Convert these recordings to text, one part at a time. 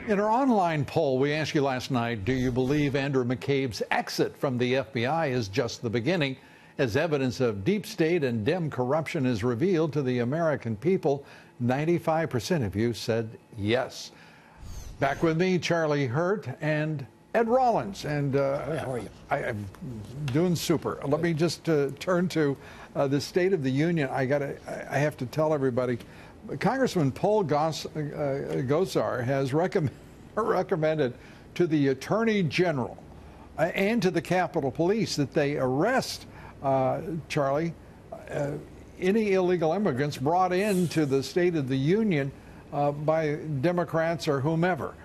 In our online poll, we asked you last night, do you believe Andrew McCabe's exit from the FBI is just the beginning, as evidence of deep state and Dem corruption is revealed to the American people? 95% of you said yes. Back with me, Charlie Hurt and Ed Rollins. And how are you? I'm doing super. Let me just turn to the State of the Union. I have to tell everybody, Congressman Paul Gosar has recommended to the Attorney General and to the Capitol Police that they arrest, Charlie, any illegal immigrants brought into the State of the Union by Democrats or whomever.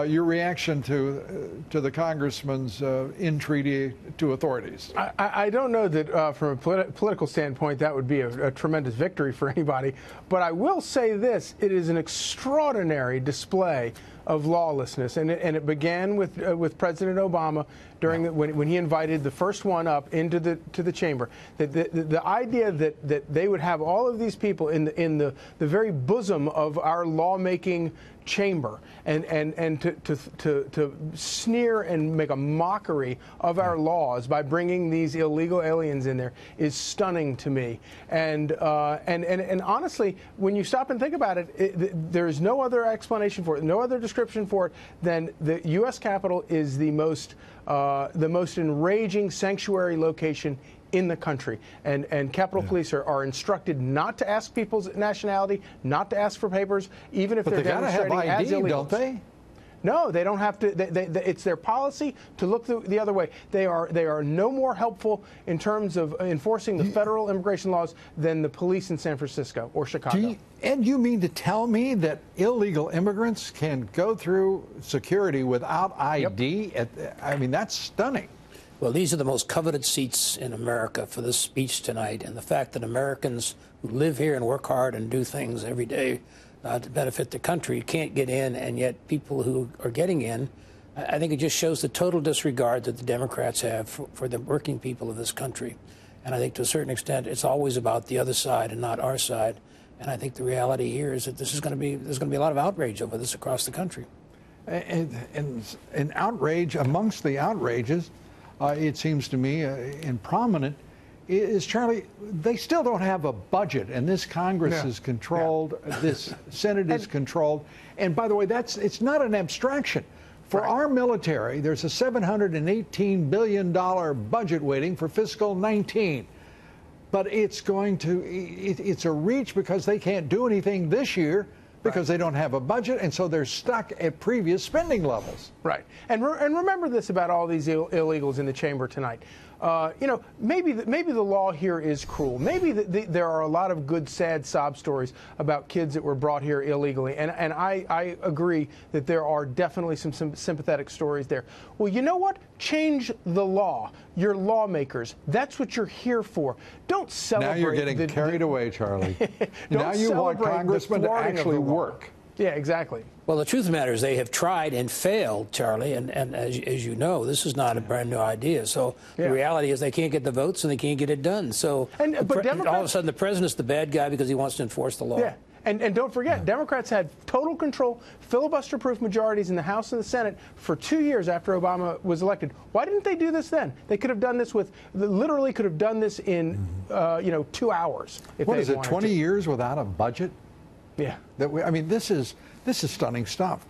Your reaction to the Congressman's entreaty to authorities? I don't know that from a political standpoint that would be a tremendous victory for anybody, but I will say this: it is an extraordinary display of lawlessness, and it began with President Obama during when he invited the first one up into the chamber. The idea that they would have all of these people in the very bosom of our lawmaking chamber and to sneer and make a mockery of our laws by bringing these illegal aliens in there is stunning to me. And honestly, when you stop and think about it, there is no other explanation for it, no other description for it than the U.S. Capitol is the most enraging sanctuary location in the country, and Capitol Police are instructed not to ask people's nationality, not to ask for papers, even if they're demonstrating as illegals. Don't they? No, they don't have to. It's their policy to look the other way. They are no more helpful in terms of enforcing the federal immigration laws than the police in San Francisco or Chicago. And you mean to tell me that illegal immigrants can go through security without ID? Yep. I mean, that's stunning. Well, these are the most coveted seats in America for this speech tonight, and the fact that Americans who live here and work hard and do things every day to benefit the country can't get in, and yet people who are getting in, I think it just shows the total disregard that the Democrats have for the working people of this country. And I think to a certain extent it's always about the other side and not our side. And I think the reality here is that there's going to be a lot of outrage over this across the country. And outrage, amongst the outrages, it seems to me, and prominent, is, Charlie, they still don't have a budget, and this Congress is controlled, this Senate is controlled. And by the way, it's not an abstraction. For our military, there's a $718 billion budget waiting for fiscal 19. But it's it's a reach because they can't do anything this year because they don't have a budget, and so they're stuck at previous spending levels. Right. And remember this about all these illegals in the chamber tonight. You know, maybe the law here is cruel. Maybe there are a lot of good, sad sob stories about kids that were brought here illegally, and I agree that there are definitely some sympathetic stories there. Well, you know what? Change the law. You're lawmakers. That's what you're here for. Don't celebrate. Now you're getting carried away, Charlie. Now you want congressmen to actually work. Yeah, exactly. Well, the truth of the matter is they have tried and failed, Charlie, and as you know, this is not a brand new idea. So the reality is they can't get the votes and they can't get it done. So but all of a sudden the president's the bad guy because he wants to enforce the law. Yeah. And don't forget, Democrats had total control, filibuster-proof majorities in the House and the Senate for 2 years after Obama was elected. Why didn't they do this then? They could have done this literally could have done this in 2 hours. What is it, 20 years without a budget? Yeah. I mean, this is stunning stuff.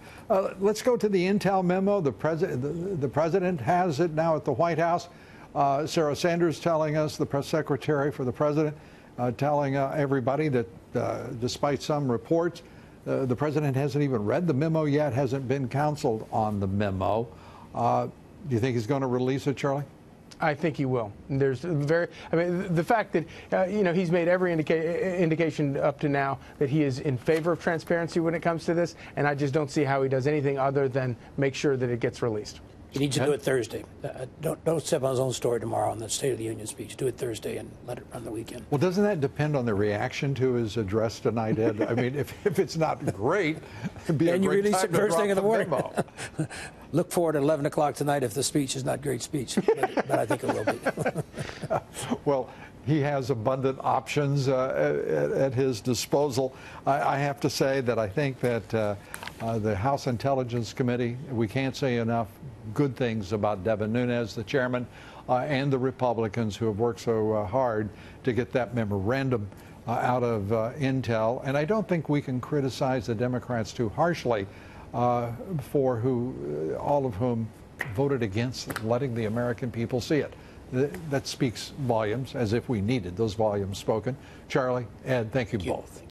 Let's go to the intel memo. The president has it now at the White House. Sarah Sanders telling us, the press secretary for the president, telling everybody that despite some reports, the president hasn't even read the memo yet, hasn't been counseled on the memo. Do you think he's going to release it, Charlie? I think he will. There's the fact that he's made every indication up to now that he is in favor of transparency when it comes to this, and I just don't see how he does anything other than make sure that it gets released. He needs to do it Thursday. Don't step on his own story tomorrow on the State of the Union speech. Do it Thursday and let it run the weekend. Well, doesn't that depend on the reaction to his address tonight, Ed? I mean, if it's not great, it'd be and a you great release time it first thing in the morning. Look forward at 11 o'clock tonight if the speech is not great speech, but I think it will be. Well, he has abundant options at his disposal. I have to say that I think that The House Intelligence Committee, we can't say enough good things about Devin Nunes, the chairman, and the Republicans who have worked so hard to get that memorandum out of Intel. And I don't think we can criticize the Democrats too harshly for all of whom voted against letting the American people see it. That speaks volumes, as if we needed those volumes spoken. Charlie, Ed, thank you both.